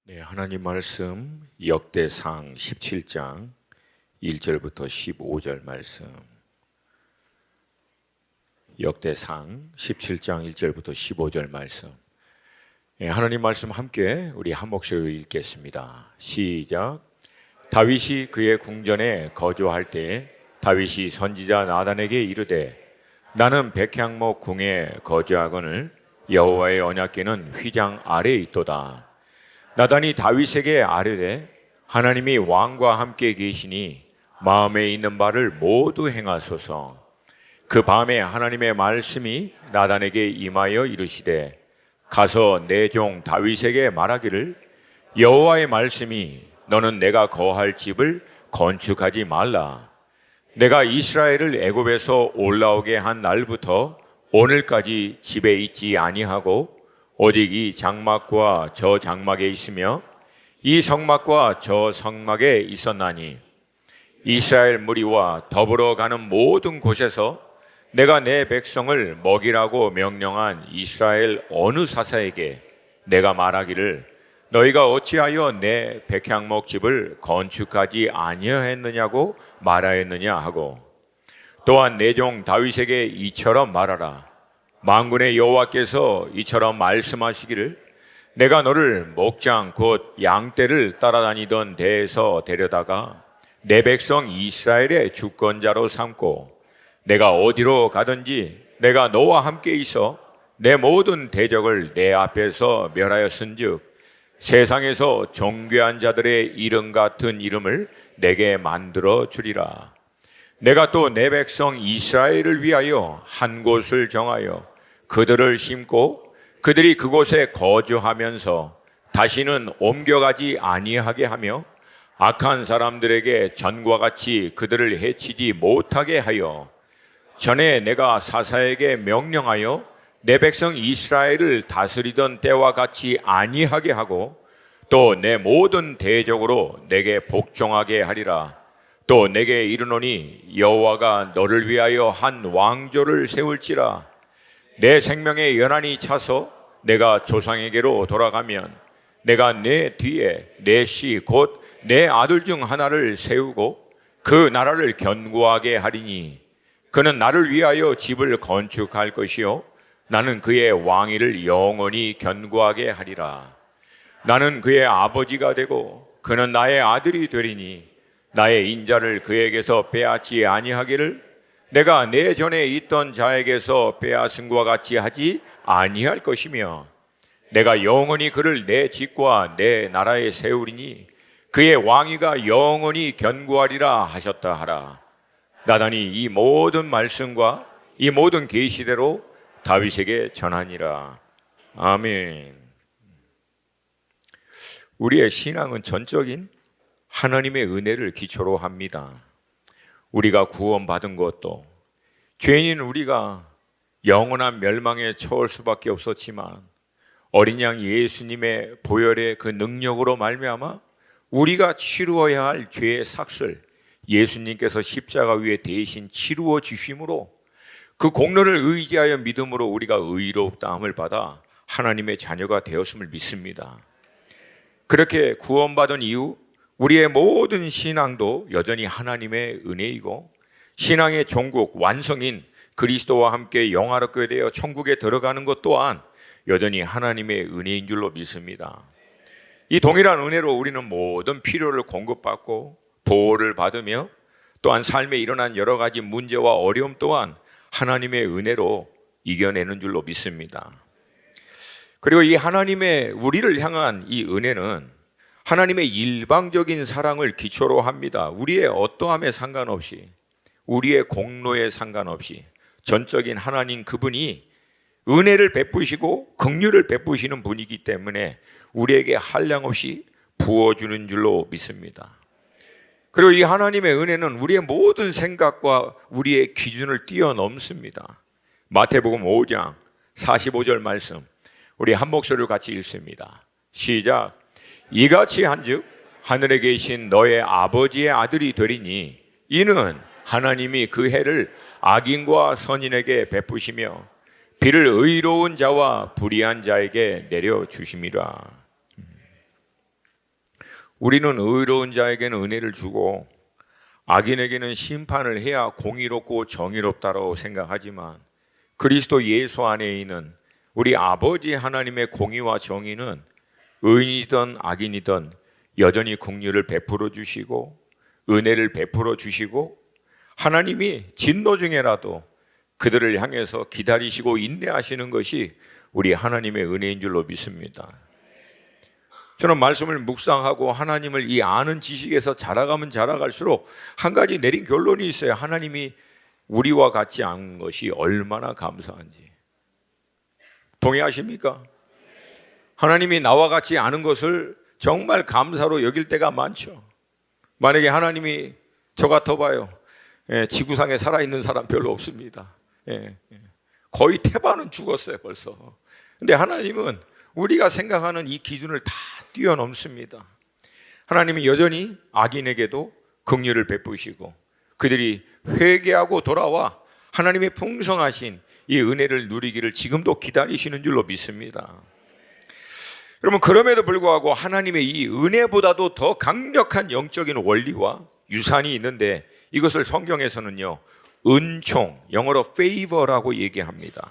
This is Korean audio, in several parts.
네, 하나님 말씀 역대상 17장 1절부터 15절 말씀. 역대상 17장 1절부터 15절 말씀. 네, 하나님 말씀 함께 우리 한 목소리로 읽겠습니다. 시작. 다윗이 그의 궁전에 거주할 때 다윗이 선지자 나단에게 이르되 나는 백향목 궁에 거주하거늘 여호와의 언약궤는 휘장 아래에 있도다. 나단이 다윗에게 아뢰되 하나님이 왕과 함께 계시니 마음에 있는 바를 모두 행하소서. 그 밤에 하나님의 말씀이 나단에게 임하여 이르시되 가서 내 종 다윗에게 말하기를 여호와의 말씀이 너는 내가 거할 집을 건축하지 말라. 내가 이스라엘을 애굽에서 올라오게 한 날부터 오늘까지 집에 있지 아니하고 오직 이 장막과 저 장막에 있으며 이 성막과 저 성막에 있었나니 이스라엘 무리와 더불어 가는 모든 곳에서 내가 내 백성을 먹이라고 명령한 이스라엘 어느 사사에게 내가 말하기를 너희가 어찌하여 내 백향목 집을 건축하지 아니하였느냐고 말하였느냐 하고 또한 내 종 다윗에게 이처럼 말하라. 만군의 여호와께서 이처럼 말씀하시기를 내가 너를 목장 곧 양떼를 따라다니던 데에서 데려다가 내 백성 이스라엘의 주권자로 삼고 내가 어디로 가든지 내가 너와 함께 있어 내 모든 대적을 내 앞에서 멸하였은즉 세상에서 존귀한 자들의 이름 같은 이름을 내게 만들어 주리라. 내가 또 내 백성 이스라엘을 위하여 한 곳을 정하여 그들을 심고 그들이 그곳에 거주하면서 다시는 옮겨가지 아니하게 하며 악한 사람들에게 전과 같이 그들을 해치지 못하게 하여 전에 내가 사사에게 명령하여 내 백성 이스라엘을 다스리던 때와 같이 아니하게 하고 또 내 모든 대적으로 내게 복종하게 하리라. 또 내게 이르노니 여호와가 너를 위하여 한 왕조를 세울지라. 내 생명의 연한이 차서 내가 조상에게로 돌아가면 내가 내 뒤에 내 씨 곧 내 아들 중 하나를 세우고 그 나라를 견고하게 하리니 그는 나를 위하여 집을 건축할 것이요 나는 그의 왕위를 영원히 견고하게 하리라. 나는 그의 아버지가 되고 그는 나의 아들이 되리니 나의 인자를 그에게서 빼앗지 아니하기를 내가 내 전에 있던 자에게서 빼앗은과 같이 하지 아니할 것이며 내가 영원히 그를 내 집과 내 나라에 세우리니 그의 왕위가 영원히 견고하리라 하셨다 하라. 나단이 이 모든 말씀과 이 모든 계시대로 다윗에게 전하니라. 아멘. 우리의 신앙은 전적인 하나님의 은혜를 기초로 합니다. 우리가 구원받은 것도 죄인인 우리가 영원한 멸망에 처할 수밖에 없었지만 어린 양 예수님의 보혈의 그 능력으로 말미암아 우리가 치루어야 할 죄의 삭슬 예수님께서 십자가 위에 대신 치루어 주심으로 그 공로를 의지하여 믿음으로 우리가 의롭다함을 받아 하나님의 자녀가 되었음을 믿습니다. 그렇게 구원받은 이후 우리의 모든 신앙도 여전히 하나님의 은혜이고 신앙의 종국 완성인 그리스도와 함께 영화롭게 되어 천국에 들어가는 것 또한 여전히 하나님의 은혜인 줄로 믿습니다. 이 동일한 은혜로 우리는 모든 필요를 공급받고 보호를 받으며 또한 삶에 일어난 여러 가지 문제와 어려움 또한 하나님의 은혜로 이겨내는 줄로 믿습니다. 그리고 이 하나님의 우리를 향한 이 은혜는 하나님의 일방적인 사랑을 기초로 합니다. 우리의 어떠함에 상관없이 우리의 공로에 상관없이 전적인 하나님 그분이 은혜를 베푸시고 긍휼을 베푸시는 분이기 때문에 우리에게 한량없이 부어주는 줄로 믿습니다. 그리고 이 하나님의 은혜는 우리의 모든 생각과 우리의 기준을 뛰어넘습니다. 마태복음 5장 45절 말씀 우리 한 목소리로 같이 읽습니다. 시작. 이같이 한즉 하늘에 계신 너의 아버지의 아들이 되리니 이는 하나님이 그 해를 악인과 선인에게 베푸시며 비를 의로운 자와 불의한 자에게 내려주심이라. 우리는 의로운 자에게는 은혜를 주고 악인에게는 심판을 해야 공의롭고 정의롭다고 생각하지만 그리스도 예수 안에 있는 우리 아버지 하나님의 공의와 정의는 의인이든 악인이든 여전히 긍휼을 베풀어 주시고 은혜를 베풀어 주시고 하나님이 진노 중에라도 그들을 향해서 기다리시고 인내하시는 것이 우리 하나님의 은혜인 줄로 믿습니다. 저는 말씀을 묵상하고 하나님을 이 아는 지식에서 자라가면 자라갈수록 한 가지 내린 결론이 있어요. 하나님이 우리와 같지 않은 것이 얼마나 감사한지. 동의하십니까? 하나님이 나와 같지 않은 것을 정말 감사로 여길 때가 많죠. 만약에 하나님이 저 같아봐요. 지구상에 살아있는 사람 별로 없습니다. 거의 태반은 죽었어요 벌써. 근데 하나님은 우리가 생각하는 이 기준을 다 뛰어넘습니다. 하나님이 여전히 악인에게도 긍휼을 베푸시고 그들이 회개하고 돌아와 하나님의 풍성하신 이 은혜를 누리기를 지금도 기다리시는 줄로 믿습니다. 여러분, 그럼에도 불구하고 하나님의 이 은혜보다도 더 강력한 영적인 원리와 유산이 있는데 이것을 성경에서는요 은총, 영어로 favor라고 얘기합니다.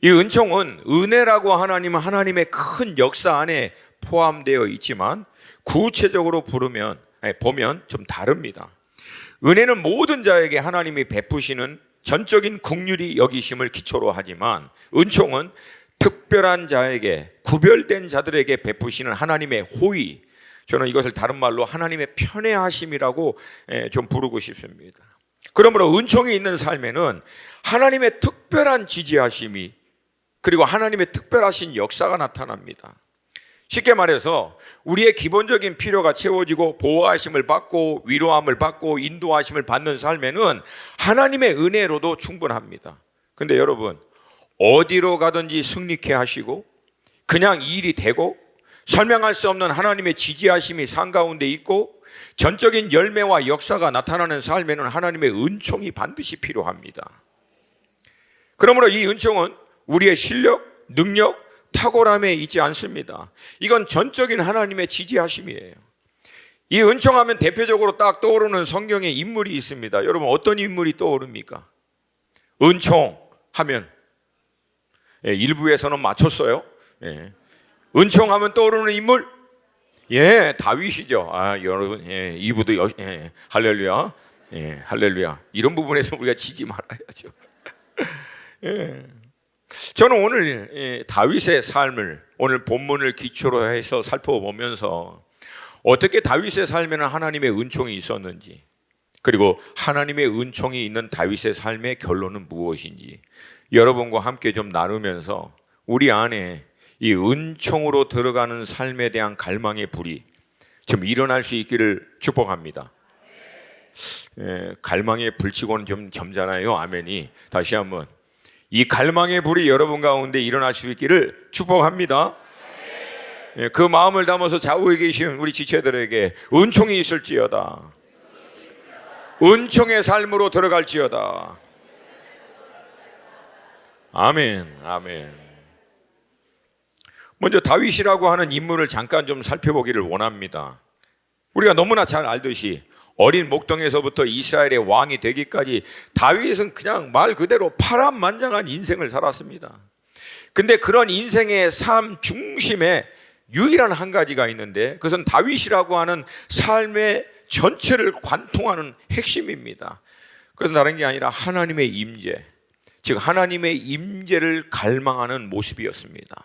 이 은총은 은혜라고 하나님은 하나님의 큰 역사 안에 포함되어 있지만 구체적으로 보면 좀 다릅니다. 은혜는 모든 자에게 하나님이 베푸시는 전적인 긍휼이 여기심을 기초로 하지만 은총은 특별한 자에게, 구별된 자들에게 베푸시는 하나님의 호의, 저는 이것을 다른 말로 하나님의 편애하심이라고 좀 부르고 싶습니다. 그러므로 은총이 있는 삶에는 하나님의 특별한 지지하심이 그리고 하나님의 특별하신 역사가 나타납니다. 쉽게 말해서 우리의 기본적인 필요가 채워지고 보호하심을 받고 위로함을 받고 인도하심을 받는 삶에는 하나님의 은혜로도 충분합니다. 근데 여러분, 어디로 가든지 승리케 하시고 그냥 일이 되고 설명할 수 없는 하나님의 지지하심이 산 가운데 있고 전적인 열매와 역사가 나타나는 삶에는 하나님의 은총이 반드시 필요합니다. 그러므로 이 은총은 우리의 실력, 능력, 탁월함에 있지 않습니다. 이건 전적인 하나님의 지지하심이에요. 이 은총하면 대표적으로 딱 떠오르는 성경의 인물이 있습니다. 여러분, 어떤 인물이 떠오릅니까? 은총하면 일부에서는 맞췄어요. 은총하면 떠오르는 인물? 다윗이죠. 여러분, 이부도 할렐루야. 할렐루야. 이런 부분에서 우리가 지지 말아야죠. 저는 오늘 다윗의 삶을 오늘 본문을 기초로 해서 살펴보면서 어떻게 다윗의 삶에는 하나님의 은총이 있었는지 그리고 하나님의 은총이 있는 다윗의 삶의 결론은 무엇인지 여러분과 함께 좀 나누면서 우리 안에 이 은총으로 들어가는 삶에 대한 갈망의 불이 좀 일어날 수 있기를 축복합니다. 갈망의 불치고는 좀 점잖아요. 아멘이. 다시 한번 이 갈망의 불이 여러분 가운데 일어날 수 있기를 축복합니다. 그 마음을 담아서 좌우에 계신 우리 지체들에게 은총이 있을지어다. 은총의 삶으로 들어갈지어다. 아멘, 아멘. 먼저 다윗이라고 하는 인물을 잠깐 좀 살펴보기를 원합니다. 우리가 너무나 잘 알듯이 어린 목동에서부터 이스라엘의 왕이 되기까지 다윗은 그냥 말 그대로 파란만장한 인생을 살았습니다. 근데 그런 인생의 삶 중심에 유일한 한 가지가 있는데 그것은 다윗이라고 하는 삶의 전체를 관통하는 핵심입니다. 그것은 다른 게 아니라 하나님의 임재, 즉 하나님의 임재를 갈망하는 모습이었습니다.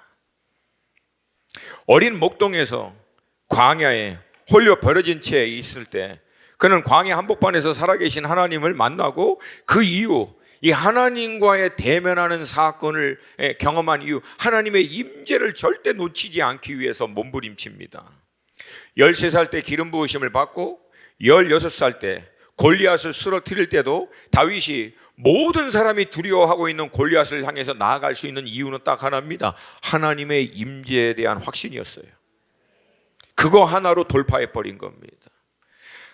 어린 목동에서 광야에 홀려 버려진 채 있을 때 그는 광야 한복판에서 살아계신 하나님을 만나고 그 이후 이 하나님과의 대면하는 사건을 경험한 이후 하나님의 임재를 절대 놓치지 않기 위해서 몸부림칩니다. 13살 때 기름 부으심을 받고 16살 때 골리앗을 쓰러뜨릴 때도 다윗이 모든 사람이 두려워하고 있는 골리앗을 향해서 나아갈 수 있는 이유는 딱 하나입니다. 하나님의 임재에 대한 확신이었어요. 그거 하나로 돌파해버린 겁니다.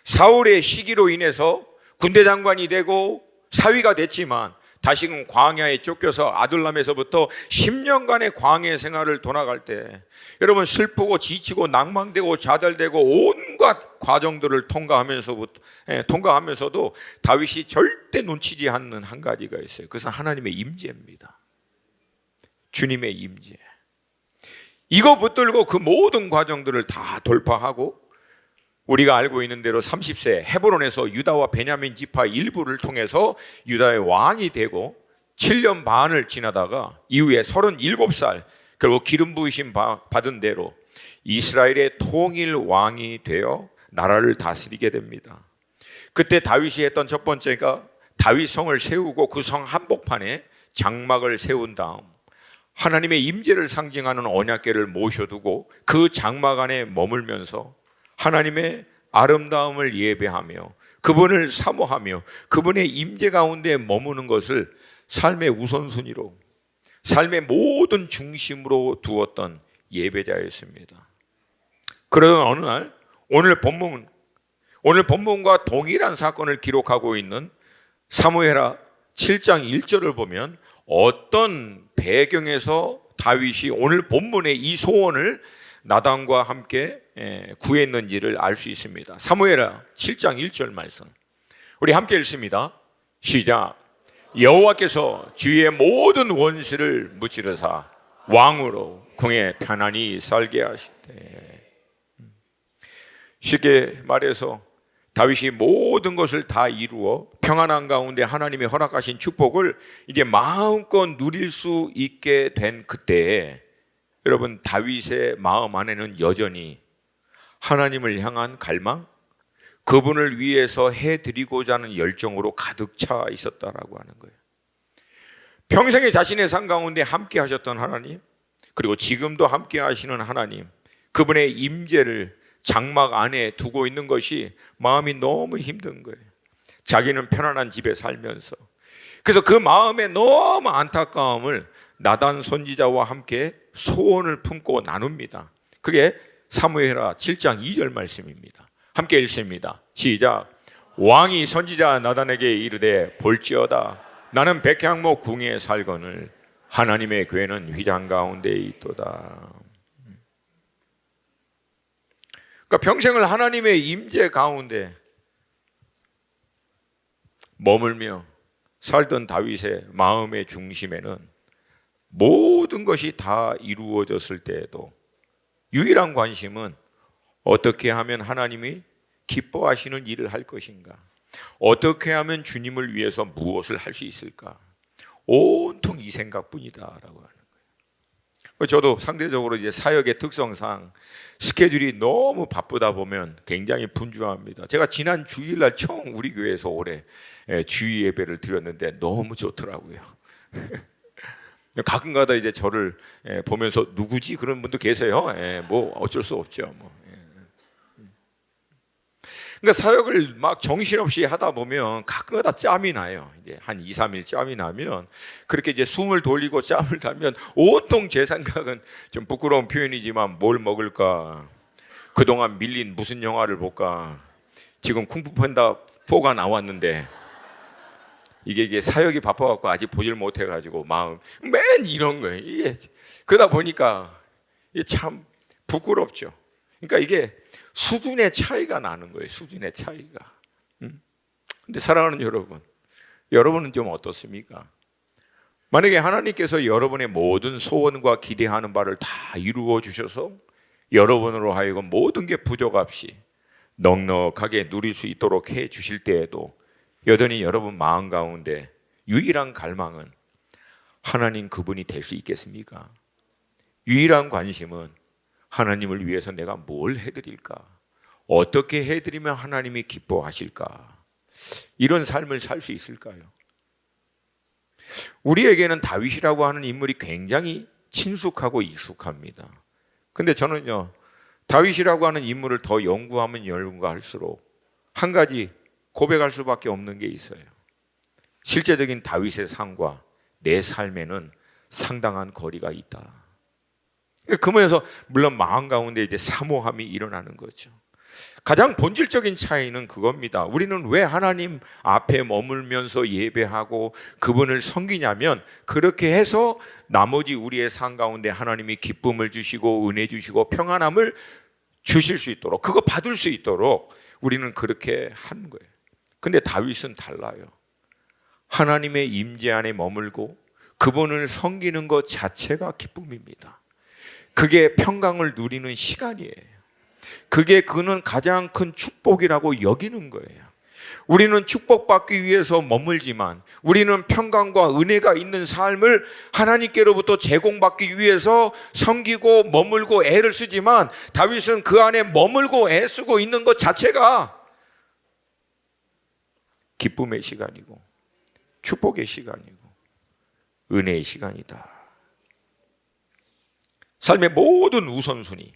사울의 시기로 인해서 군대 장관이 되고 사위가 됐지만 다시금 광야에 쫓겨서 아둘람에서부터 10년간의 광야 생활을 돌아갈 때 여러분 슬프고 지치고 낭망되고 좌절되고 온갖 과정들을 통과하면서도 다윗이 절대 놓치지 않는 한 가지가 있어요. 그것은 하나님의 임재입니다. 주님의 임재. 이거 붙들고 그 모든 과정들을 다 돌파하고 우리가 알고 있는 대로 30세 헤브론에서 유다와 베냐민 지파 일부를 통해서 유다의 왕이 되고 7년 반을 지나다가 이후에 37살 결국 기름 부으심 받은 대로 이스라엘의 통일 왕이 되어 나라를 다스리게 됩니다. 그때 다윗이 했던 첫 번째가 다윗 성을 세우고 그 성 한복판에 장막을 세운 다음 하나님의 임재를 상징하는 언약궤를 모셔두고 그 장막 안에 머물면서 하나님의 아름다움을 예배하며 그분을 사모하며 그분의 임재 가운데 머무는 것을 삶의 우선순위로 삶의 모든 중심으로 두었던 예배자였습니다. 그러던 어느 날 오늘 본문과 동일한 사건을 기록하고 있는 사무엘하 7장 1절을 보면 어떤 배경에서 다윗이 오늘 본문의 이 소원을 나단과 함께 구했는지를 알 수 있습니다. 사무엘하 7장 1절 말씀 우리 함께 읽습니다. 시작. 여호와께서 주의 모든 원수를 무찌르사 왕으로 궁에 편안히 살게 하시되. 쉽게 말해서 다윗이 모든 것을 다 이루어 평안한 가운데 하나님이 허락하신 축복을 이제 마음껏 누릴 수 있게 된 그때에 여러분 다윗의 마음 안에는 여전히 하나님을 향한 갈망, 그분을 위해서 해드리고자 하는 열정으로 가득 차 있었다라고 하는 거예요. 평생에 자신의 삶 가운데 함께 하셨던 하나님, 그리고 지금도 함께 하시는 하나님, 그분의 임재를 장막 안에 두고 있는 것이 마음이 너무 힘든 거예요. 자기는 편안한 집에 살면서. 그래서 그 마음에 너무 안타까움을 나단 선지자와 함께 소원을 품고 나눕니다. 그게 사무엘하 7장 2절 말씀입니다. 함께 읽습니다. 시작. 왕이 선지자 나단에게 이르되 볼지어다 나는 백향목 궁에 살거늘 하나님의 궤는 휘장 가운데 있도다. 그러니까 평생을 하나님의 임재 가운데 머물며 살던 다윗의 마음의 중심에는 모든 것이 다 이루어졌을 때에도 유일한 관심은 어떻게 하면 하나님이 기뻐하시는 일을 할 것인가, 어떻게 하면 주님을 위해서 무엇을 할 수 있을까, 온통 이 생각뿐이다라고 하는 거예요. 저도 상대적으로 이제 사역의 특성상 스케줄이 너무 바쁘다 보면 굉장히 분주합니다. 제가 지난 주일날 처음 우리 교회에서 올해 주의 예배를 드렸는데 너무 좋더라고요. 가끔가다 이제 저를 보면서 누구지 그런 분도 계세요. 뭐 어쩔 수 없죠. 그러니까 사역을 막 정신없이 하다 보면 가끔가다 짬이 나요. 이제 한 2, 3일 짬이 나면 그렇게 이제 숨을 돌리고 짬을 달면 온통 제 생각은 좀 부끄러운 표현이지만 뭘 먹을까? 그동안 밀린 무슨 영화를 볼까? 지금 쿵푸 팬다 4가 나왔는데 이게 사역이 바빠갖고 아직 보질 못해가지고 마음 맨 이런 거예요. 이게 그러다 보니까 이게 참 부끄럽죠. 그러니까 이게 수준의 차이가 나는 거예요. 수준의 차이가. 근데 사랑하는 여러분은 좀 어떻습니까? 만약에 하나님께서 여러분의 모든 소원과 기대하는 바를 다 이루어 주셔서 여러분으로 하여금 모든 게 부족 없이 넉넉하게 누릴 수 있도록 해 주실 때에도 여전히 여러분 마음 가운데 유일한 갈망은 하나님 그분이 될 수 있겠습니까? 유일한 관심은 하나님을 위해서 내가 뭘 해드릴까? 어떻게 해드리면 하나님이 기뻐하실까? 이런 삶을 살 수 있을까요? 우리에게는 다윗이라고 하는 인물이 굉장히 친숙하고 익숙합니다. 근데 저는요, 다윗이라고 하는 인물을 더 연구하면 연구할수록 한 가지 고백할 수밖에 없는 게 있어요. 실제적인 다윗의 삶과 내 삶에는 상당한 거리가 있다. 그러면서 물론 마음 가운데 이제 사모함이 일어나는 거죠. 가장 본질적인 차이는 그겁니다. 우리는 왜 하나님 앞에 머물면서 예배하고 그분을 섬기냐면, 그렇게 해서 나머지 우리의 삶 가운데 하나님이 기쁨을 주시고 은혜 주시고 평안함을 주실 수 있도록, 그거 받을 수 있도록 우리는 그렇게 하는 거예요. 근데 다윗은 달라요. 하나님의 임재 안에 머물고 그분을 섬기는 것 자체가 기쁨입니다. 그게 평강을 누리는 시간이에요. 그게 그는 가장 큰 축복이라고 여기는 거예요. 우리는 축복받기 위해서 머물지만, 우리는 평강과 은혜가 있는 삶을 하나님께로부터 제공받기 위해서 섬기고 머물고 애를 쓰지만, 다윗은 그 안에 머물고 애쓰고 있는 것 자체가 기쁨의 시간이고 축복의 시간이고 은혜의 시간이다. 삶의 모든 우선순위,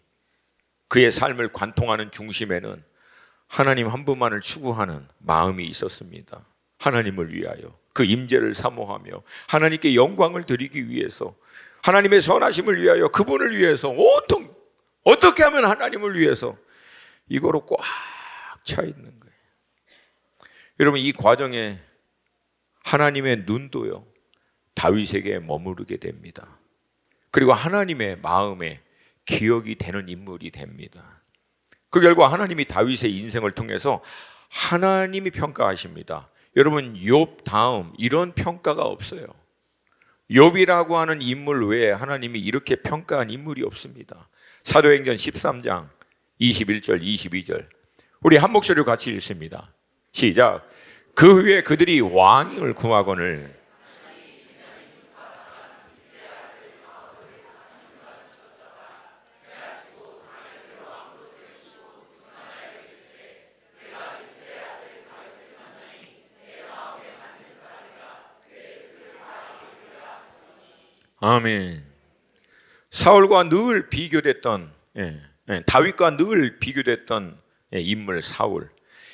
그의 삶을 관통하는 중심에는 하나님 한 분만을 추구하는 마음이 있었습니다. 하나님을 위하여, 그 임재를 사모하며 하나님께 영광을 드리기 위해서, 하나님의 선하심을 위하여, 그분을 위해서, 온통 어떻게 하면 하나님을 위해서, 이거로 꽉 차 있는 거예요. 여러분, 이 과정에 하나님의 눈도요 다윗에게 머무르게 됩니다. 그리고 하나님의 마음에 기억이 되는 인물이 됩니다. 그 결과 하나님이 다윗의 인생을 통해서 하나님이 평가하십니다. 여러분, 욥 다음 이런 평가가 없어요. 욥이라고 하는 인물 외에 하나님이 이렇게 평가한 인물이 없습니다. 사도행전 13장 21절 22절 우리 한 목소리로 같이 읽습니다. 시작. 그 후에 그들이 왕을 구하거늘 아멘. 사울과 늘 비교됐던, 다윗과 늘 비교됐던 인물 사울.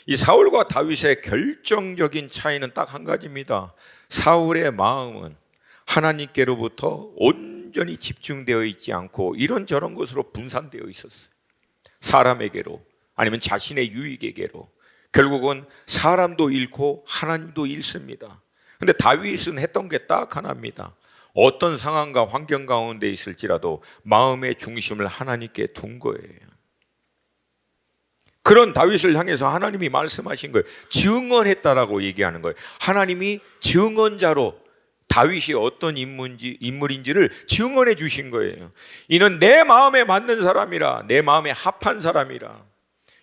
이 사울과 다윗의 결정적인 차이는 딱 한 가지입니다. 사울의 마음은 하나님께로부터 온전히 집중되어 있지 않고 이런저런 것으로 분산되어 있었어요. 사람에게로, 아니면 자신의 유익에게로. 결국은 사람도 잃고 하나님도 잃습니다. 근데 다윗은 했던 게 딱 하나입니다. 어떤 상황과 환경 가운데 있을지라도 마음의 중심을 하나님께 둔 거예요. 그런 다윗을 향해서 하나님이 말씀하신 거예요. 증언했다라고 얘기하는 거예요. 하나님이 증언자로 다윗이 어떤 인물인지를 증언해 주신 거예요. 이는 내 마음에 맞는 사람이라, 내 마음에 합한 사람이라.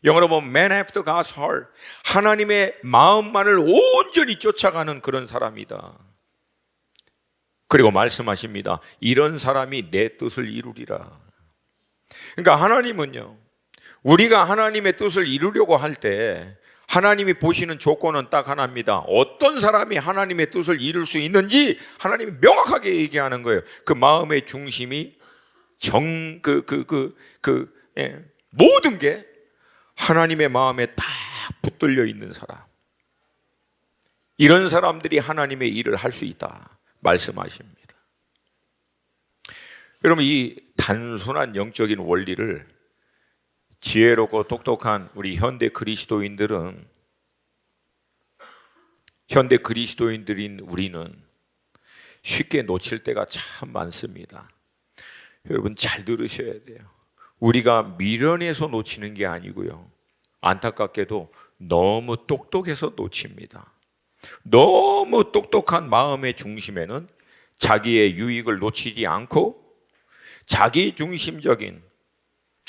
영어로 보면 man after God's heart, 하나님의 마음만을 온전히 쫓아가는 그런 사람이다. 그리고 말씀하십니다. 이런 사람이 내 뜻을 이루리라. 그러니까 하나님은요, 우리가 하나님의 뜻을 이루려고 할 때 하나님이 보시는 조건은 딱 하나입니다. 어떤 사람이 하나님의 뜻을 이룰 수 있는지 하나님이 명확하게 얘기하는 거예요. 그 마음의 중심이 모든 게 하나님의 마음에 딱 붙들려 있는 사람. 이런 사람들이 하나님의 일을 할 수 있다 말씀하십니다. 여러분, 이 단순한 영적인 원리를 지혜롭고 똑똑한 우리 현대 그리스도인들인 우리는 쉽게 놓칠 때가 참 많습니다. 여러분, 잘 들으셔야 돼요. 우리가 미련해서 놓치는 게 아니고요, 안타깝게도 너무 똑똑해서 놓칩니다. 너무 똑똑한 마음의 중심에는 자기의 유익을 놓치지 않고 자기 중심적인,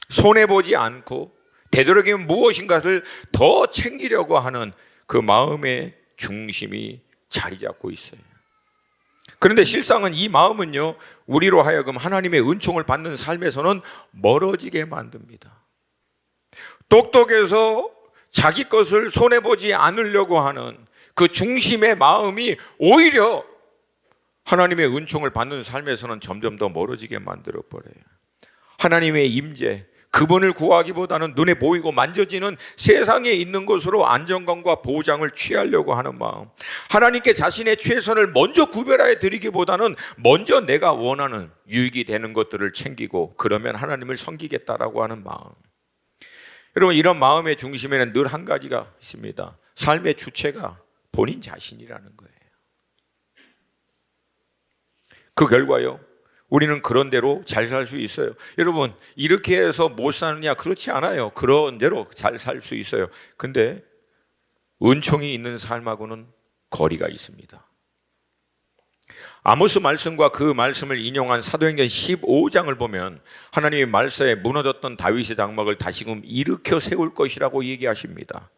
손해보지 않고 되도록이면 무엇인가를 더 챙기려고 하는 그 마음의 중심이 자리 잡고 있어요. 그런데 실상은 이 마음은요, 우리로 하여금 하나님의 은총을 받는 삶에서는 멀어지게 만듭니다. 똑똑해서 자기 것을 손해보지 않으려고 하는 그 중심의 마음이 오히려 하나님의 은총을 받는 삶에서는 점점 더 멀어지게 만들어버려요. 하나님의 임재, 그분을 구하기보다는 눈에 보이고 만져지는 세상에 있는 것으로 안정감과 보장을 취하려고 하는 마음, 하나님께 자신의 최선을 먼저 구별하여 드리기보다는 먼저 내가 원하는 유익이 되는 것들을 챙기고 그러면 하나님을 섬기겠다라고 하는 마음. 여러분, 이런 마음의 중심에는 늘 한 가지가 있습니다. 삶의 주체가 본인 자신이라는 거예요. 그 결과요, 우리는 그런 대로 잘 살 수 있어요. 여러분, 이렇게 해서 못 사느냐? 그렇지 않아요. 그런 대로 잘 살 수 있어요. 근데 은총이 있는 삶하고는 거리가 있습니다. 아모스 말씀과 그 말씀을 인용한 사도행전 15장을 보면 하나님의 말씀에 무너졌던 다윗의 장막을 다시금 일으켜 세울 것이라고 얘기하십니다.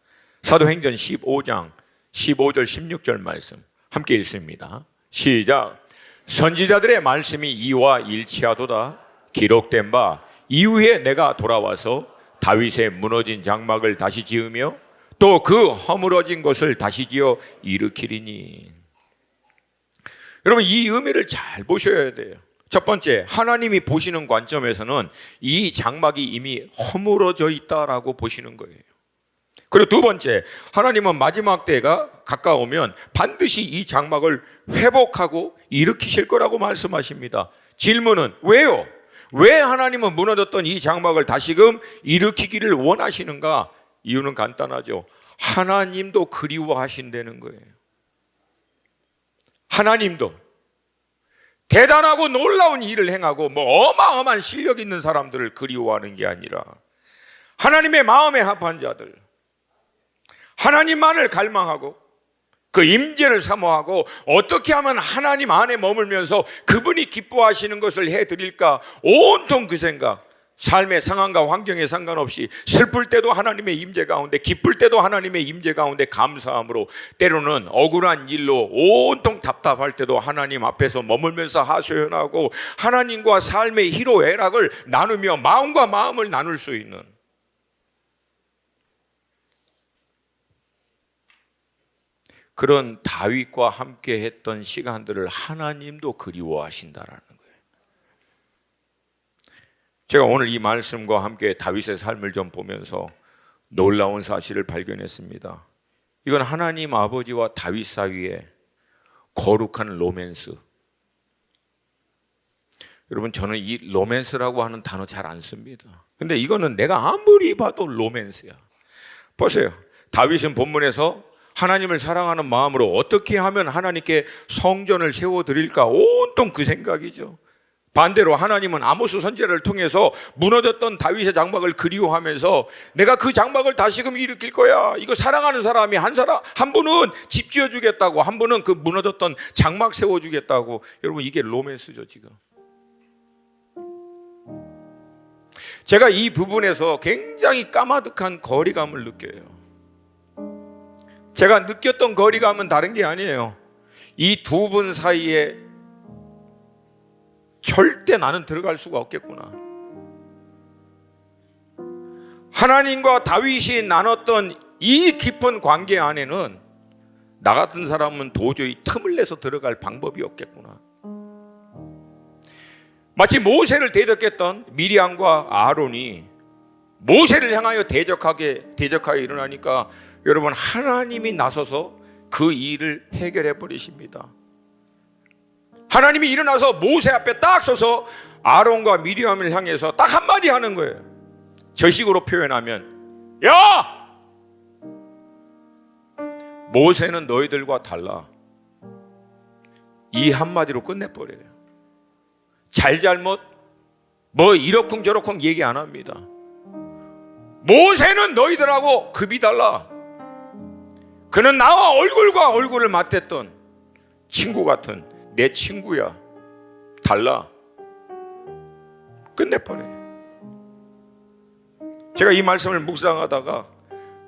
사도행전 15장 15절 16절 말씀 함께 읽습니다. 시작. 선지자들의 말씀이 이와 일치하도다. 기록된 바 이후에 내가 돌아와서 다윗의 무너진 장막을 다시 지으며 또 그 허물어진 것을 다시 지어 일으키리니. 여러분, 이 의미를 잘 보셔야 돼요. 첫 번째, 하나님이 보시는 관점에서는 이 장막이 이미 허물어져 있다라고 보시는 거예요. 그리고 두 번째, 하나님은 마지막 때가 가까우면 반드시 이 장막을 회복하고 일으키실 거라고 말씀하십니다. 질문은 왜요? 왜 하나님은 무너졌던 이 장막을 다시금 일으키기를 원하시는가? 이유는 간단하죠. 하나님도 그리워하신다는 거예요. 하나님도 대단하고 놀라운 일을 행하고 어마어마한 실력 있는 사람들을 그리워하는 게 아니라 하나님의 마음에 합한 자들, 하나님만을 갈망하고 그 임재를 사모하고 어떻게 하면 하나님 안에 머물면서 그분이 기뻐하시는 것을 해드릴까, 온통 그 생각, 삶의 상황과 환경에 상관없이 슬플 때도 하나님의 임재 가운데, 기쁠 때도 하나님의 임재 가운데 감사함으로, 때로는 억울한 일로 온통 답답할 때도 하나님 앞에서 머물면서 하소연하고 하나님과 삶의 희로애락을 나누며 마음과 마음을 나눌 수 있는 그런 다윗과 함께 했던 시간들을 하나님도 그리워하신다라는 거예요. 제가 오늘 이 말씀과 함께 다윗의 삶을 좀 보면서 놀라운 사실을 발견했습니다. 이건 하나님 아버지와 다윗 사이의 거룩한 로맨스. 여러분, 저는 이 로맨스라고 하는 단어 잘 안 씁니다. 근데 이거는 내가 아무리 봐도 로맨스야. 보세요. 다윗은 본문에서 하나님을 사랑하는 마음으로 어떻게 하면 하나님께 성전을 세워드릴까, 온통 그 생각이죠. 반대로 하나님은 아모스 선지자를 통해서 무너졌던 다윗의 장막을 그리워하면서 내가 그 장막을 다시금 일으킬 거야. 이거 사랑하는 사람이 한 분은 집 지어주겠다고, 한 분은 그 무너졌던 장막 세워주겠다고. 여러분, 이게 로맨스죠 지금. 제가 이 부분에서 굉장히 까마득한 거리감을 느껴요. 제가 느꼈던 거리감은 다른 게 아니에요. 이 두 분 사이에 절대 나는 들어갈 수가 없겠구나. 하나님과 다윗이 나눴던 이 깊은 관계 안에는 나 같은 사람은 도저히 틈을 내서 들어갈 방법이 없겠구나. 마치 모세를 대적했던 미리암과 아론이 모세를 향하여 대적하여 일어나니까 여러분, 하나님이 나서서 그 일을 해결해 버리십니다. 하나님이 일어나서 모세 앞에 딱 서서 아론과 미리암을 향해서 딱 한마디 하는 거예요. 저 식으로 표현하면, 야! 모세는 너희들과 달라. 이 한마디로 끝내버려요. 잘잘못 이러쿵저러쿵 얘기 안 합니다. 모세는 너희들하고 급이 달라. 그는 나와 얼굴과 얼굴을 맞댔던 친구 같은 내 친구야. 달라. 끝내버려요. 제가 이 말씀을 묵상하다가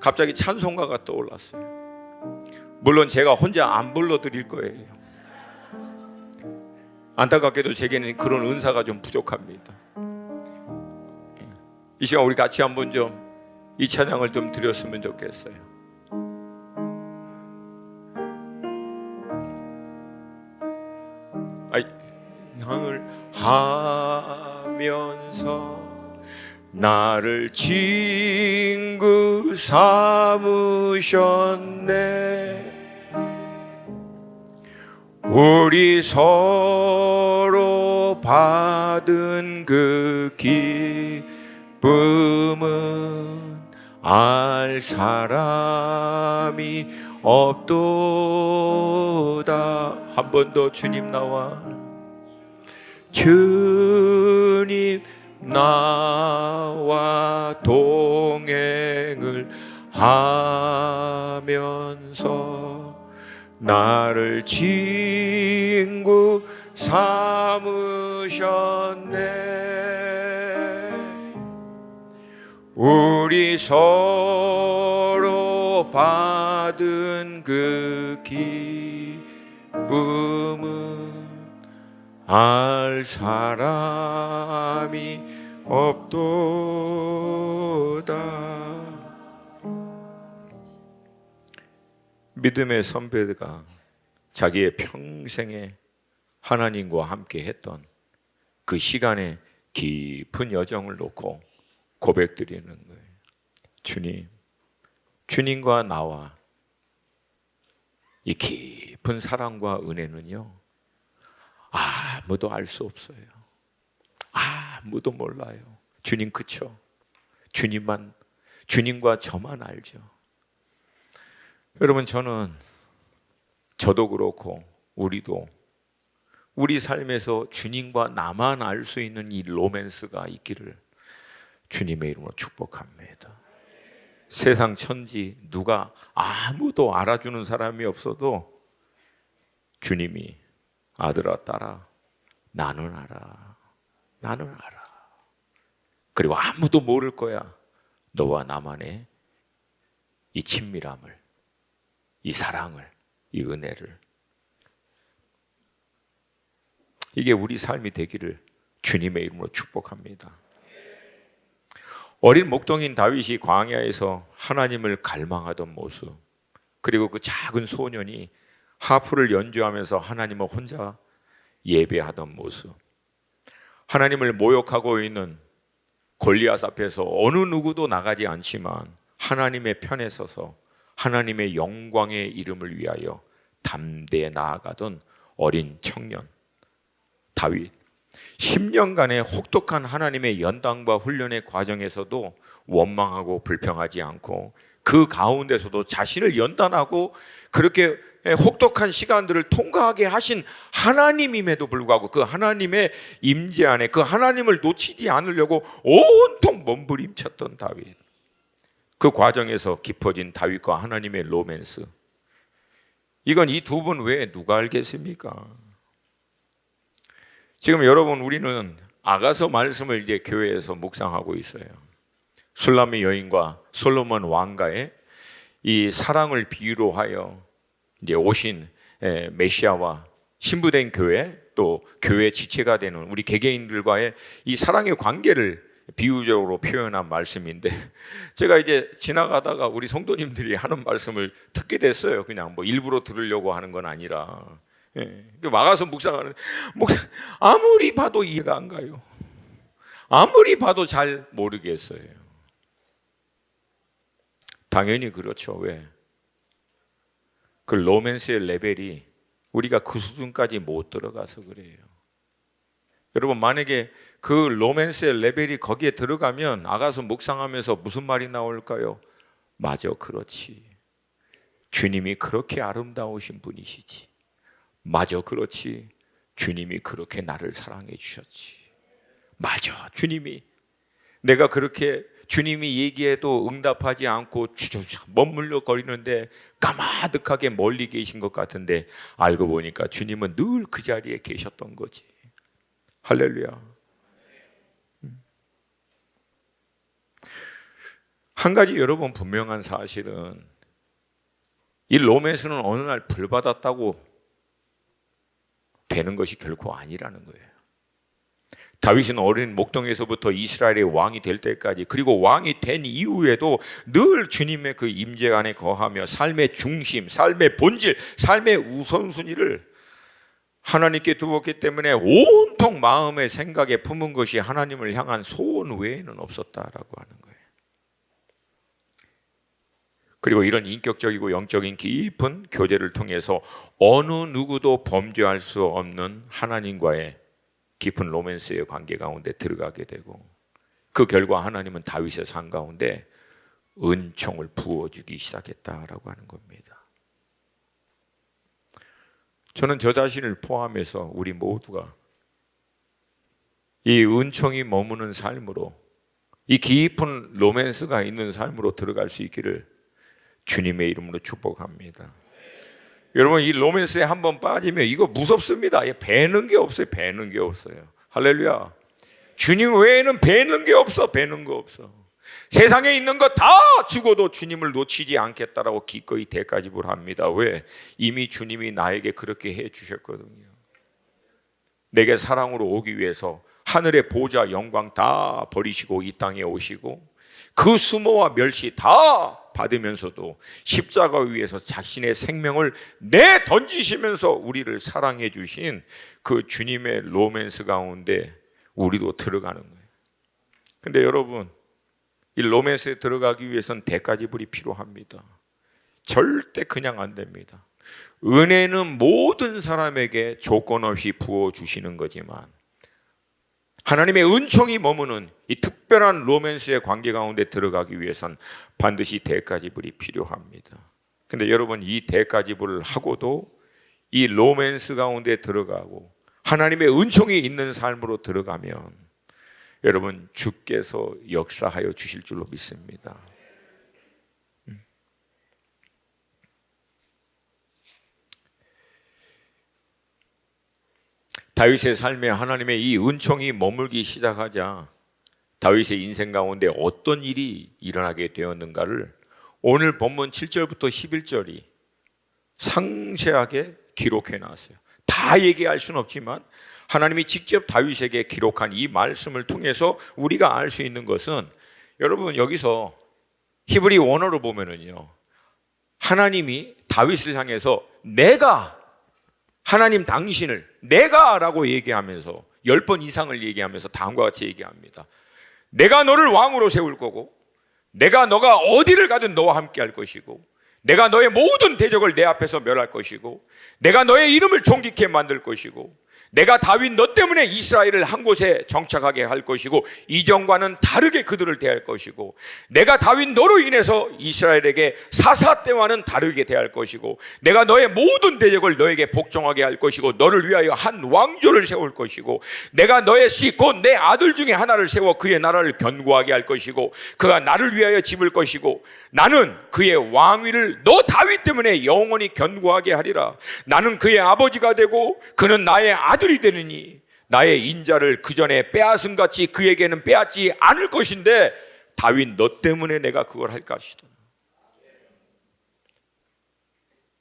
갑자기 찬송가가 떠올랐어요. 물론 제가 혼자 안 불러드릴 거예요. 안타깝게도 제게는 그런 은사가 좀 부족합니다. 이 시간 우리 같이 한번 좀 이 찬양을 좀 드렸으면 좋겠어요. 향을 하면서 나를 친구 삼으셨네. 우리 서로 받은 그 기쁨은 알 사람이 없도다. 한 번 더 주님 나와. 주님 나와 동행을 하면서 나를 친구 삼으셨네. 우리 서로 받은 그 기쁨은 알 사람이 없도다. 믿음의 선배가 자기의 평생에 하나님과 함께 했던 그 시간의 깊은 여정을 놓고 고백드리는 거예요. 주님, 주님과 나와 이 깊은 사랑과 은혜는요, 아무도 알 수 없어요. 아무도 몰라요. 주님, 그쵸? 주님만, 주님과 저만 알죠. 여러분, 저도 그렇고 우리도 우리 삶에서 주님과 나만 알 수 있는 이 로맨스가 있기를 주님의 이름으로 축복합니다. 세상 천지 누가 아무도 알아주는 사람이 없어도 주님이 아들아 딸아 나는 알아. 나는 알아. 그리고 아무도 모를 거야. 너와 나만의 이 친밀함을, 이 사랑을, 이 은혜를. 이게 우리 삶이 되기를 주님의 이름으로 축복합니다. 어린 목동인 다윗이 광야에서 하나님을 갈망하던 모습, 그리고 그 작은 소년이 하프를 연주하면서 하나님을 혼자 예배하던 모습, 하나님을 모욕하고 있는 골리앗 앞에서 어느 누구도 나가지 않지만 하나님의 편에 서서 하나님의 영광의 이름을 위하여 담대히 나아가던 어린 청년 다윗, 10년간의 혹독한 하나님의 연단과 훈련의 과정에서도 원망하고 불평하지 않고 그 가운데서도 자신을 연단하고 그렇게 혹독한 시간들을 통과하게 하신 하나님임에도 불구하고 그 하나님의 임재 안에 그 하나님을 놓치지 않으려고 온통 몸부림쳤던 다윗. 그 과정에서 깊어진 다윗과 하나님의 로맨스, 이건 이 두 분 외에 누가 알겠습니까? 지금 여러분, 우리는 아가서 말씀을 이제 교회에서 묵상하고 있어요. 술람의 여인과 솔로몬 왕가의 이 사랑을 비유로 하여 이제 오신 메시아와 신부된 교회, 또 교회 지체가 되는 우리 개개인들과의 이 사랑의 관계를 비유적으로 표현한 말씀인데, 제가 이제 지나가다가 우리 성도님들이 하는 말씀을 듣게 됐어요. 그냥 뭐 일부러 들으려고 하는 건 아니라. 막아서 묵상하는, 아무리 봐도 이해가 안 가요. 아무리 봐도 잘 모르겠어요. 당연히 그렇죠. 왜? 그 로맨스의 레벨이 우리가 그 수준까지 못 들어가서 그래요. 여러분, 만약에 그 로맨스의 레벨이 거기에 들어가면 아가서 묵상하면서 무슨 말이 나올까요? 맞아, 그렇지. 주님이 그렇게 아름다우신 분이시지. 맞아, 그렇지. 주님이 그렇게 나를 사랑해 주셨지. 맞아, 주님이 내가 그렇게 주님이 얘기해도 응답하지 않고 머물러 거리는데 까마득하게 멀리 계신 것 같은데 알고 보니까 주님은 늘 그 자리에 계셨던 거지. 할렐루야. 한 가지 여러분 분명한 사실은 이 로맨스는 어느 날 불받았다고 되는 것이 결코 아니라는 거예요. 다윗은 어린 목동에서부터 이스라엘의 왕이 될 때까지, 그리고 왕이 된 이후에도 늘 주님의 그 임재 안에 거하며 삶의 중심, 삶의 본질, 삶의 우선순위를 하나님께 두었기 때문에 온통 마음의 생각에 품은 것이 하나님을 향한 소원 외에는 없었다라고 하는 거예요. 그리고 이런 인격적이고 영적인 깊은 교제를 통해서 어느 누구도 범죄할 수 없는 하나님과의 깊은 로맨스의 관계 가운데 들어가게 되고, 그 결과 하나님은 다윗의 삶 가운데 은총을 부어주기 시작했다라고 하는 겁니다. 저는 저 자신을 포함해서 우리 모두가 이 은총이 머무는 삶으로, 이 깊은 로맨스가 있는 삶으로 들어갈 수 있기를 주님의 이름으로 축복합니다. 여러분, 이 로맨스에 한번 빠지면 이거 무섭습니다. 배는 게 없어요. 배는 게 없어요. 할렐루야. 주님 외에는 배는 게 없어. 배는 거 없어. 세상에 있는 거 다 죽어도 주님을 놓치지 않겠다라고 기꺼이 대가지불합니다. 왜? 이미 주님이 나에게 그렇게 해 주셨거든요. 내게 사랑으로 오기 위해서 하늘의 보좌 영광 다 버리시고 이 땅에 오시고 그 수모와 멸시 다 받으면서도 십자가 위에서 자신의 생명을 내던지시면서 우리를 사랑해 주신 그 주님의 로맨스 가운데 우리도 들어가는 거예요. 근데 여러분, 이 로맨스에 들어가기 위해서는 대가지불이 필요합니다. 절대 그냥 안 됩니다. 은혜는 모든 사람에게 조건 없이 부어주시는 거지만 하나님의 은총이 머무는 이 특별한 로맨스의 관계 가운데 들어가기 위해선 반드시 대가지불이 필요합니다. 근데 여러분, 이 대가지불을 하고도 이 로맨스 가운데 들어가고 하나님의 은총이 있는 삶으로 들어가면 여러분, 주께서 역사하여 주실 줄로 믿습니다. 다윗의 삶에 하나님의 이 은총이 머물기 시작하자 다윗의 인생 가운데 어떤 일이 일어나게 되었는가를 오늘 본문 7절부터 11절이 상세하게 기록해 놨어요. 다 얘기할 수는 없지만 하나님이 직접 다윗에게 기록한 이 말씀을 통해서 우리가 알 수 있는 것은, 여러분, 여기서 히브리 원어로 보면은요, 하나님이 다윗을 향해서 내가, 하나님 당신을 내가 라고 얘기하면서 10번 이상을 얘기하면서 다음과 같이 얘기합니다. 내가 너를 왕으로 세울 거고, 내가 너가 어디를 가든 너와 함께 할 것이고, 내가 너의 모든 대적을 내 앞에서 멸할 것이고, 내가 너의 이름을 존귀케 만들 것이고, 내가 다윗 너 때문에 이스라엘을 한 곳에 정착하게 할 것이고 이전과는 다르게 그들을 대할 것이고, 내가 다윗 너로 인해서 이스라엘에게 사사 때와는 다르게 대할 것이고, 내가 너의 모든 대적을 너에게 복종하게 할 것이고, 너를 위하여 한 왕조를 세울 것이고, 내가 너의 씨 곧 내 아들 중에 하나를 세워 그의 나라를 견고하게 할 것이고, 그가 나를 위하여 집을 것이고, 나는 그의 왕위를 너 다윗 때문에 영원히 견고하게 하리라. 나는 그의 아버지가 되고 그는 나의 아들이 되느니 나의 인자를 그 전에 빼앗은 같이 그에게는 빼앗지 않을 것인데 다윗 너 때문에 내가 그걸 할 것이다.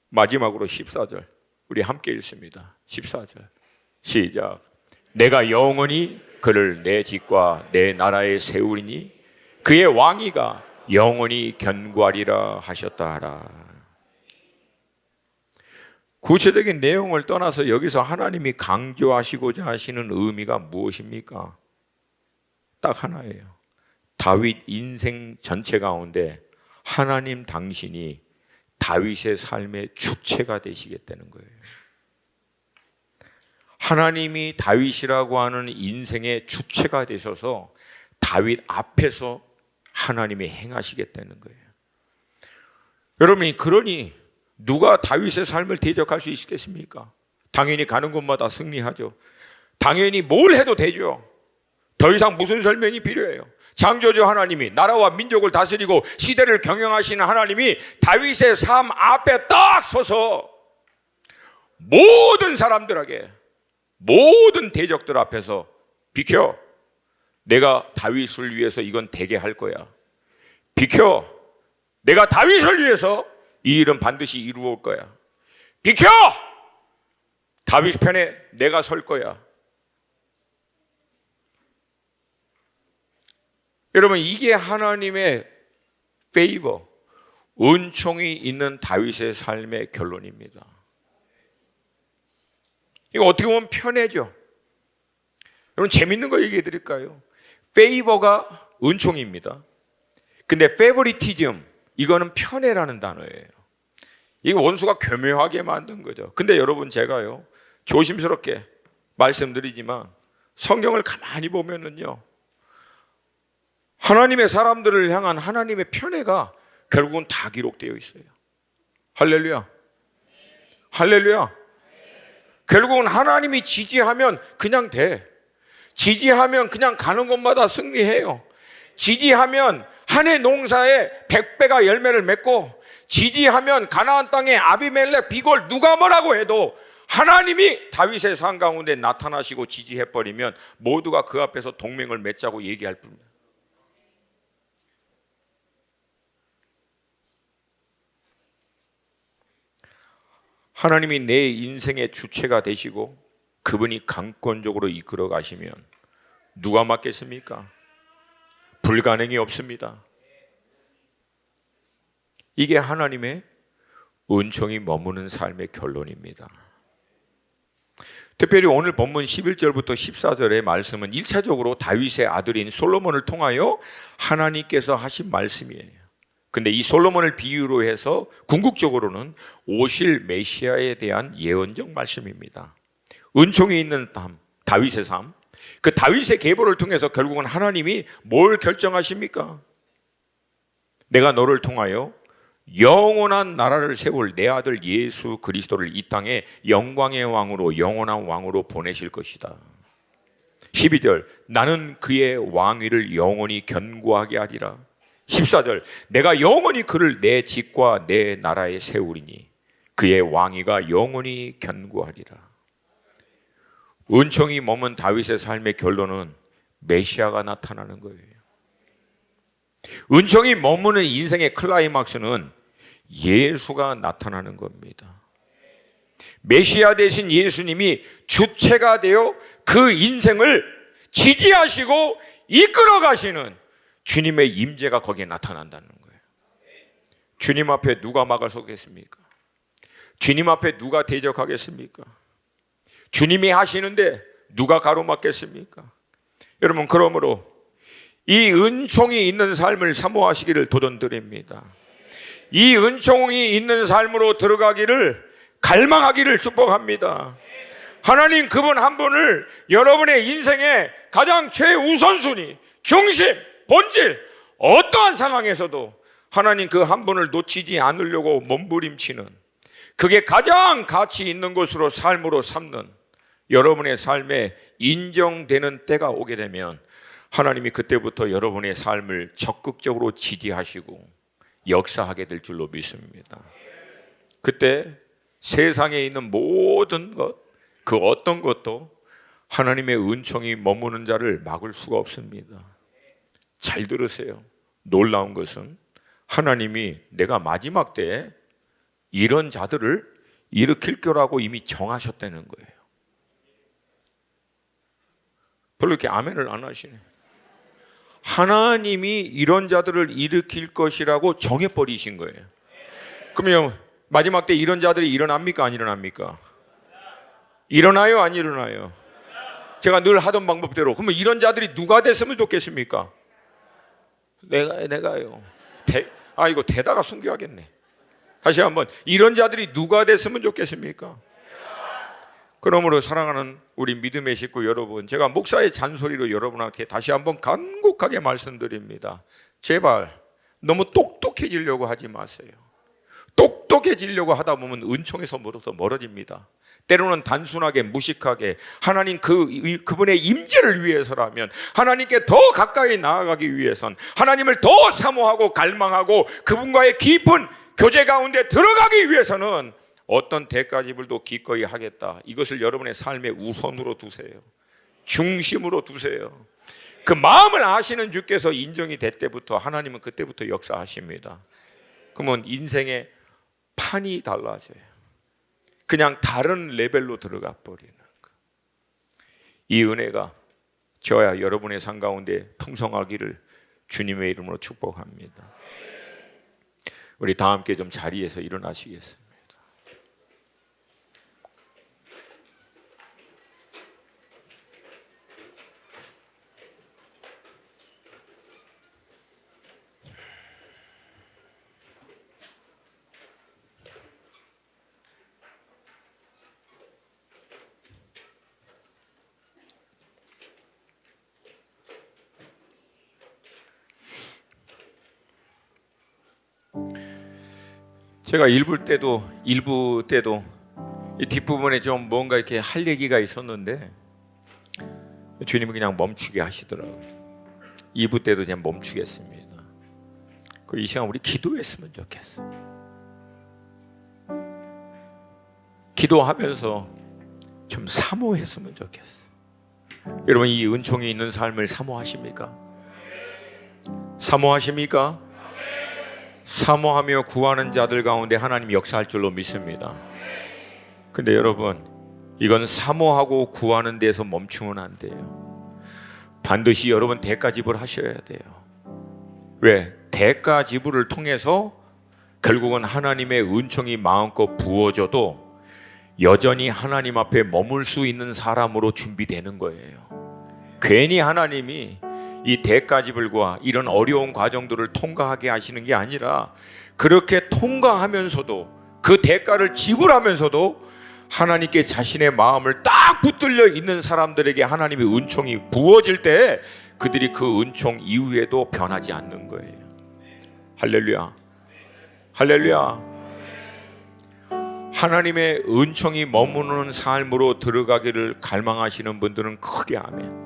마지막으로 14절 우리 함께 읽습니다. 14절 시작. 내가 영원히 그를 내 집과 내 나라에 세우리니 그의 왕위가 영원히 견고하리라 하셨다 하라. 구체적인 내용을 떠나서 여기서 하나님이 강조하시고자 하시는 의미가 무엇입니까? 딱 하나예요. 다윗 인생 전체 가운데 하나님 당신이 다윗의 삶의 주체가 되시겠다는 거예요. 하나님이 다윗이라고 하는 인생의 주체가 되셔서 다윗 앞에서 하나님이 행하시겠다는 거예요. 여러분이 그러니 누가 다윗의 삶을 대적할 수 있겠습니까? 당연히 가는 곳마다 승리하죠. 당연히 뭘 해도 되죠. 더 이상 무슨 설명이 필요해요? 창조주 하나님이 나라와 민족을 다스리고 시대를 경영하시는 하나님이 다윗의 삶 앞에 딱 서서 모든 사람들에게, 모든 대적들 앞에서 비켜, 내가 다윗을 위해서 이건 되게 할 거야. 비켜, 내가 다윗을 위해서 이 일은 반드시 이루어올 거야. 비켜! 다윗 편에 내가 설 거야. 여러분, 이게 하나님의 페이버, 은총이 있는 다윗의 삶의 결론입니다. 이거 어떻게 보면 편애죠. 여러분, 재밌는 거 얘기해 드릴까요? 페이버가 은총입니다. 근데 페버리티즘, 이거는 편애라는 단어예요. 이거 원수가 교묘하게 만든 거죠. 근데 여러분, 제가요 조심스럽게 말씀드리지만 성경을 가만히 보면은요, 하나님의 사람들을 향한 하나님의 편애가 결국은 다 기록되어 있어요. 할렐루야. 할렐루야. 결국은 하나님이 지지하면 그냥 돼. 지지하면 그냥 가는 곳마다 승리해요. 지지하면 한 해 농사에 100배가 열매를 맺고, 지지하면 가나안 땅에 아비멜렉, 비골 누가 뭐라고 해도 하나님이 다윗의 산 가운데 나타나시고 지지해버리면 모두가 그 앞에서 동맹을 맺자고 얘기할 뿐입니다. 하나님이 내 인생의 주체가 되시고 그분이 강권적으로 이끌어 가시면 누가 막겠습니까? 불가능이 없습니다. 이게 하나님의 은총이 머무는 삶의 결론입니다. 특별히 오늘 본문 11절부터 14절의 말씀은 1차적으로 다윗의 아들인 솔로몬을 통하여 하나님께서 하신 말씀이에요. 근데 이 솔로몬을 비유로 해서 궁극적으로는 오실 메시아에 대한 예언적 말씀입니다. 은총이 있는 다윗의 삶, 그 다윗의 계보를 통해서 결국은 하나님이 뭘 결정하십니까? 내가 너를 통하여 영원한 나라를 세울 내 아들 예수 그리스도를 이 땅에 영광의 왕으로, 영원한 왕으로 보내실 것이다. 12절, 나는 그의 왕위를 영원히 견고하게 하리라. 14절, 내가 영원히 그를 내 집과 내 나라에 세우리니 그의 왕위가 영원히 견고하리라. 은총이 머문 다윗의 삶의 결론은 메시아가 나타나는 거예요. 은총이 머무는 인생의 클라이막스는 예수가 나타나는 겁니다. 메시아 되신 예수님이 주체가 되어 그 인생을 지지하시고 이끌어 가시는 주님의 임재가 거기에 나타난다는 거예요. 주님 앞에 누가 막아서겠습니까? 주님 앞에 누가 대적하겠습니까? 주님이 하시는데 누가 가로막겠습니까? 여러분, 그러므로 이 은총이 있는 삶을 사모하시기를 도전드립니다. 이 은총이 있는 삶으로 들어가기를 갈망하기를 축복합니다. 하나님 그분 한 분을 여러분의 인생의 가장 최우선순위, 중심, 본질, 어떠한 상황에서도 하나님 그 한 분을 놓치지 않으려고 몸부림치는, 그게 가장 가치 있는 것으로 삶으로 삼는 여러분의 삶에 인정되는 때가 오게 되면 하나님이 그때부터 여러분의 삶을 적극적으로 지지하시고 역사하게 될 줄로 믿습니다. 그때 세상에 있는 모든 것, 그 어떤 것도 하나님의 은총이 머무는 자를 막을 수가 없습니다. 잘 들으세요. 놀라운 것은 하나님이 내가 마지막 때에 이런 자들을 일으킬 거라고 이미 정하셨다는 거예요. 별로 이렇게 아멘을 안 하시네. 하나님이 이런 자들을 일으킬 것이라고 정해버리신 거예요. 그러면 마지막 때 이런 자들이 일어납니까? 안 일어납니까? 일어나요? 안 일어나요? 제가 늘 하던 방법대로. 그러면 이런 자들이 누가 됐으면 좋겠습니까? 내가요. 이거 대다가 숨겨야겠네. 다시 한번, 이런 자들이 누가 됐으면 좋겠습니까? 그러므로 사랑하는 우리 믿음의 식구 여러분, 제가 목사의 잔소리로 여러분한테 다시 한번 간곡하게 말씀드립니다. 제발 너무 똑똑해지려고 하지 마세요. 똑똑해지려고 하다 보면 은총에서 멀어집니다. 때로는 단순하게 무식하게 하나님 그분의 임재를 위해서라면, 하나님께 더 가까이 나아가기 위해선, 하나님을 더 사모하고 갈망하고 그분과의 깊은 교제 가운데 들어가기 위해서는 어떤 대가지불도 기꺼이 하겠다. 이것을 여러분의 삶의 우선으로 두세요. 중심으로 두세요. 그 마음을 아시는 주께서 인정이 될 때부터 하나님은 그때부터 역사하십니다. 그러면 인생의 판이 달라져요. 그냥 다른 레벨로 들어가 버리는 거. 이 은혜가 저야 여러분의 삶 가운데 풍성하기를 주님의 이름으로 축복합니다. 우리 다 함께 좀 자리에서 일어나시겠습니다. 제가 일부 때도 이 뒷부분에 좀 뭔가 이렇게 할 얘기가 있었는데 주님이 그냥 멈추게 하시더라고요. 2부 때도 그냥 멈추겠습니다. 이 시간 우리 기도했으면 좋겠어. 기도하면서 좀 사모했으면 좋겠어. 여러분, 이 은총이 있는 삶을 사모하십니까? 사모하십니까? 사모하며 구하는 자들 가운데 하나님 역사할 줄로 믿습니다. 근데 여러분, 이건 사모하고 구하는 데서 멈추면 안 돼요. 반드시 여러분 대가 지불하셔야 돼요. 왜? 대가 지불을 통해서 결국은 하나님의 은총이 마음껏 부어져도 여전히 하나님 앞에 머물 수 있는 사람으로 준비되는 거예요. 괜히 하나님이 이 대가 지불과 이런 어려운 과정들을 통과하게 하시는 게 아니라 그렇게 통과하면서도 그 대가를 지불하면서도 하나님께 자신의 마음을 딱 붙들려 있는 사람들에게 하나님의 은총이 부어질 때 그들이 그 은총 이후에도 변하지 않는 거예요. 할렐루야, 할렐루야. 하나님의 은총이 머무는 삶으로 들어가기를 갈망하시는 분들은 크게 아멘.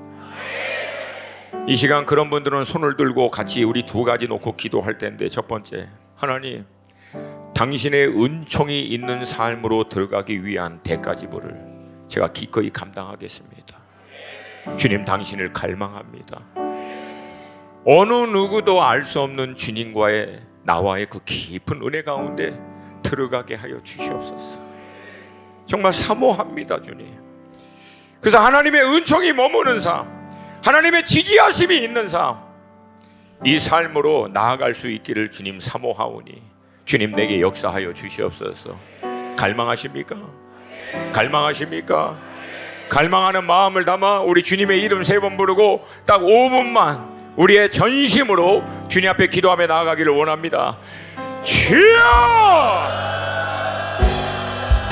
이 시간 그런 분들은 손을 들고 같이 우리 두 가지 놓고 기도할 텐데, 첫 번째, 하나님, 당신의 은총이 있는 삶으로 들어가기 위한 대가 지불을 제가 기꺼이 감당하겠습니다. 주님, 당신을 갈망합니다. 어느 누구도 알 수 없는 주님과의 나와의 그 깊은 은혜 가운데 들어가게 하여 주시옵소서. 정말 사모합니다, 주님. 그래서 하나님의 은총이 머무는 삶, 하나님의 지지하심이 있는 삶, 이 삶으로 나아갈 수 있기를 주님 사모하오니 주님 내게 역사하여 주시옵소서. 갈망하십니까? 갈망하십니까? 갈망하는 마음을 담아 우리 주님의 이름 3번 부르고 딱 5분만 우리의 전심으로 주님 앞에 기도하며 나아가기를 원합니다. 주여!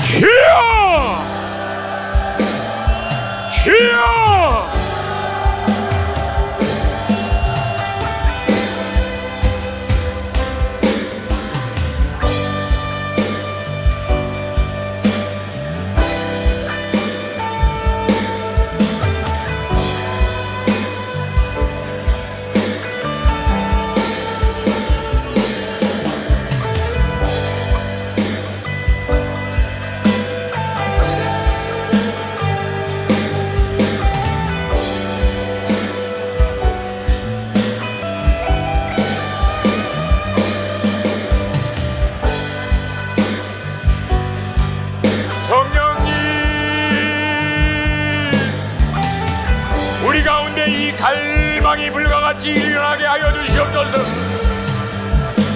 주여! 주여! 갈망이 불과 같이 일어나게 하여 주시옵소서.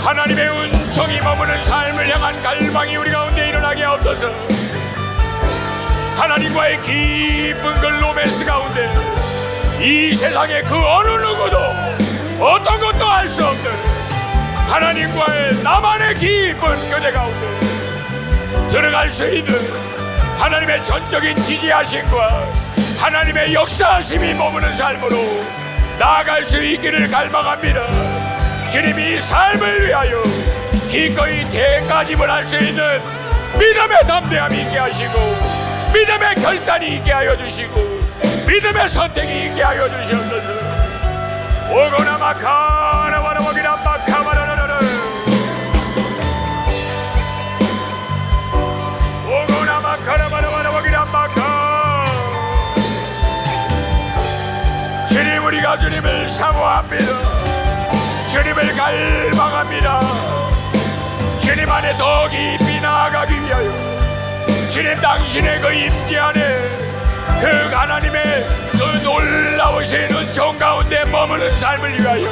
하나님의 은총이 머무는 삶을 향한 갈망이 우리 가운데 일어나게 하옵소서. 하나님과의 깊은 그 로맨스 가운데 이 세상의 그 어느 누구도 어떤 것도 알 수 없는 하나님과의 나만의 깊은 교제 가운데 들어갈 수 있는 하나님의 전적인 지지하심과 하나님의 역사하심이 머무는 삶으로 나아갈 수 있기를 갈망합니다. 주님이 이 삶을 위하여 기꺼이 대가 지불할 수 있는 믿음의 담대함이 있게 하시고 믿음의 결단이 있게 하여 주시고 믿음의 선택이 있게 하여 주시옵소서. 오고나 마카나 와라와기나 마카마라라라 오고나 마카나 와라와기나 마카. 주님, 우리가 주님을 사모합니다. 주님을 갈망합니다. 주님 안에 더 깊이 나아가기 위하여 주님 당신의 그 임재 안에 그 하나님의 그 놀라우신 은총 가운데 머무는 삶을 위하여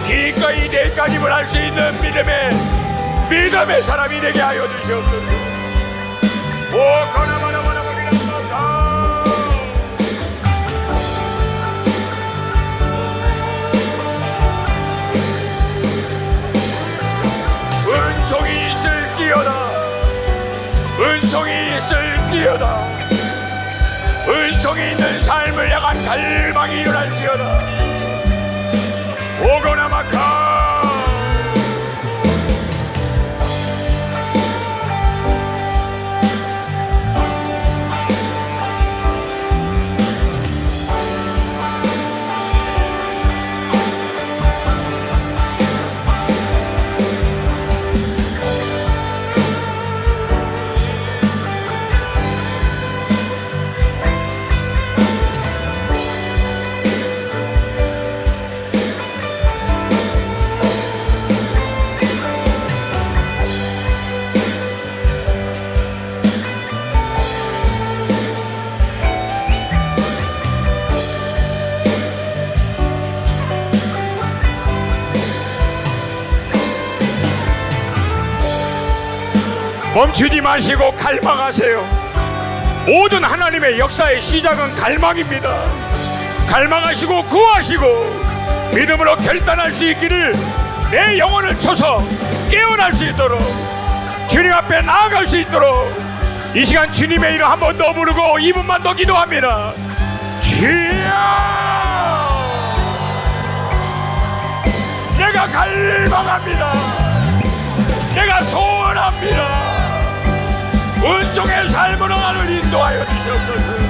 기꺼이 대가 지불할 수 있는 믿음의 사람이 되게 하여 주시옵소서. 오 가나마나마나 은총이 있을지어다. 은총이 있을지어다. 은총이 있는 삶을 향한 갈망이 일어날지어다. 오거나 마카 멈추지 마시고 갈망하세요. 모든 하나님의 역사의 시작은 갈망입니다. 갈망하시고 구하시고 믿음으로 결단할 수 있기를, 내 영혼을 쳐서 깨어날 수 있도록, 주님 앞에 나아갈 수 있도록 이 시간 주님의 이름 한 번 더 부르고 2분만 더 기도합니다. 주여, 내가 갈망합니다. 내가 소원합니다. 은총의 삶으로 나를 인도하여 주시옵소서.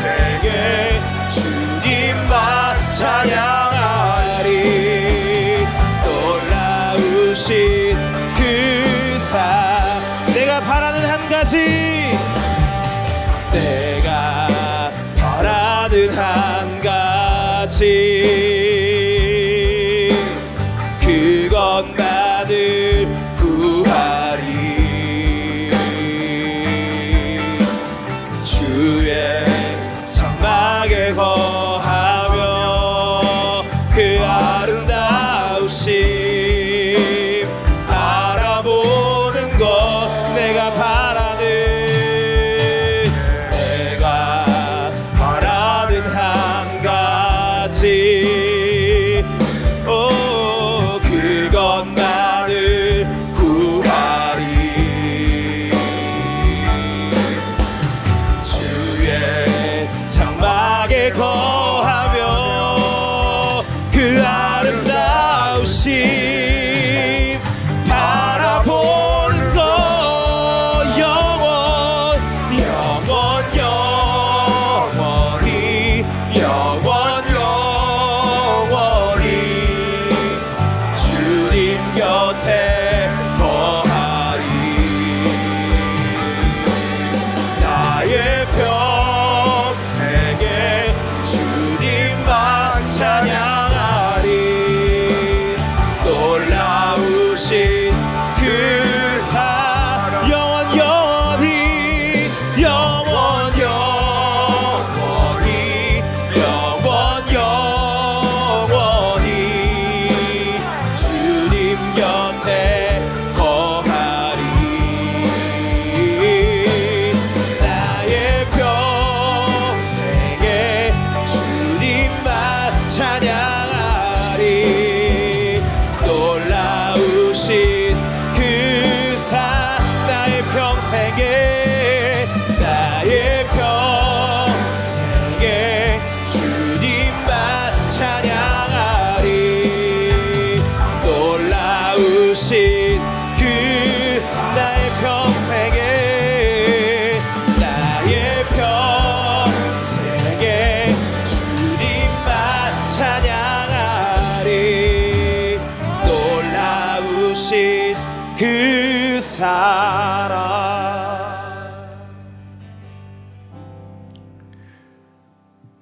평생에 주님만 찬양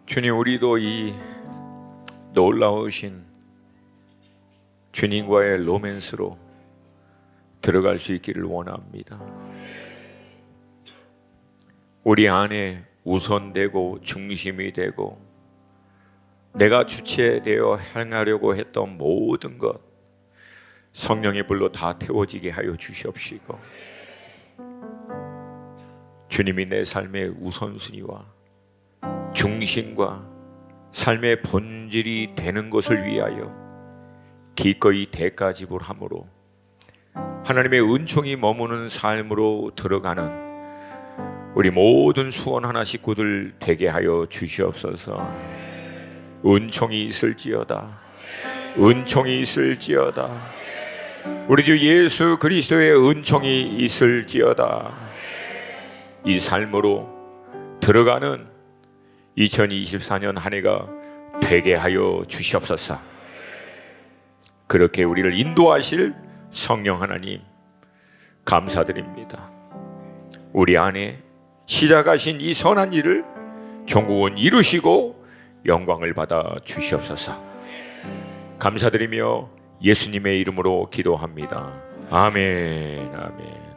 주님, 우리도 이 놀라우신 주님과의 로맨스로 들어갈 수 있기를 원합니다. 우리 안에 우선되고 중심이 되고 내가 주체되어 행하려고 했던 모든 것 성령의 불로 다 태워지게 하여 주시옵시고, 주님이 내 삶의 우선순위와 중심과 삶의 본질이 되는 것을 위하여 기꺼이 대가 지불함으로 하나님의 은총이 머무는 삶으로 들어가는 우리 모든 수원 하나 식구들 되게 하여 주시옵소서. 은총이 있을지어다. 은총이 있을지어다. 우리 주 예수 그리스도의 은총이 있을지어다. 이 삶으로 들어가는 2024년 한 해가 되게 하여 주시옵소서. 그렇게 우리를 인도하실 성령 하나님 감사드립니다. 우리 안에 시작하신 이 선한 일을 종국은 이루시고 영광을 받아 주시옵소서. 감사드리며 예수님의 이름으로 기도합니다. 아멘, 아멘.